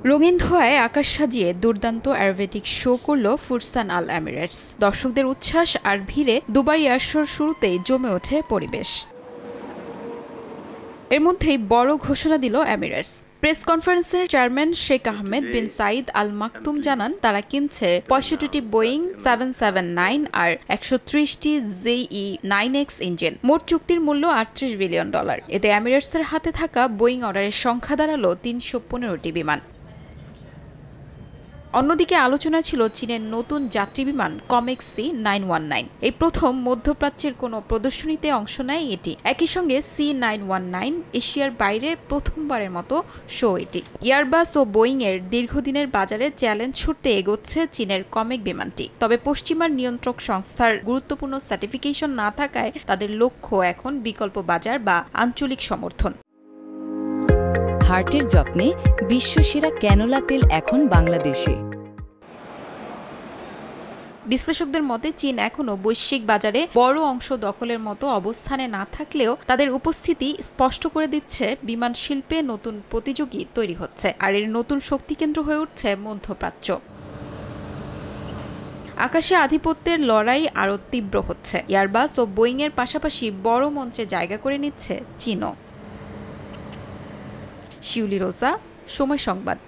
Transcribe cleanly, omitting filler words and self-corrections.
রঙিন ধোঁয়ায় আকাশ সাজিয়ে দুর্দান্ত অ্যারোবেটিক শো করল ফুরসান আল এমিরেটস। দর্শকদের উচ্ছ্বাস আর ভিড়ে দুবাই এয়ারশোর শুরুতেই জমে ওঠে পরিবেশ। এর মধ্যেই বড় ঘোষণা দিল এমিরেটস। প্রেস কনফারেন্সের চেয়ারম্যান শেখ আহমেদ বিন সাইদ আল মাকতুম জানান, তারা কিনছে ৬৫টি বোয়িং ৭৭৯ আর ১৩০টি ZE9X ইঞ্জিন। মোট চুক্তির মূল্য $৩৮ বিলিয়ন। এতে এমিরেটসের হাতে থাকা বোয়িং অর্ডারের সংখ্যা দাঁড়ালো ৩১৫টি বিমান। অন্যদিকে আলোচনা ছিল চীনের নতুন যাত্রী বিমান কমেক C919। এই প্রথম মধ্যপ্রাচ্যের কোনো প্রদর্শনীতে অংশ নেয় এটি। একই সঙ্গে C919 এশিয়ার বাইরে প্রথমবারের মতো শো এটি। এয়ারবাস ও বোয়িং এর দীর্ঘদিনের বাজারে চ্যালেঞ্জ ছুড়তে এগোচ্ছে চীনের কমেক বিমানটি। তবে পশ্চিমার নিয়ন্ত্রক সংস্থার গুরুত্বপূর্ণ সার্টিফিকেশন না থাকায় তাদের লক্ষ্য এখন বিকল্প বাজার বা আঞ্চলিক সমর্থন। হার্টের যত্নে বিশ্বসেরা ক্যানোলা তেল এখন বাংলাদেশে। বিশ্লেষকদের মতে চীন এখনো বৈশ্বিক বাজারে বড় অংশ দখলের মতো অবস্থানে না থাকলেও তাদের উপস্থিতি স্পষ্ট করে দিচ্ছে বিমান শিল্পে নতুন প্রতিযোগী তৈরি হচ্ছে, আর এর নতুন শক্তিকেন্দ্র হয়ে উঠছে মধ্যপ্রাচ্য। আকাশে আধিপত্যের লড়াই আরও তীব্র হচ্ছে। এয়ারবাস ও বোয়িং এর পাশাপাশি বড় মঞ্চে জায়গা করে নিচ্ছে চীনও। শিউলি রোজা, সময় সংবাদ।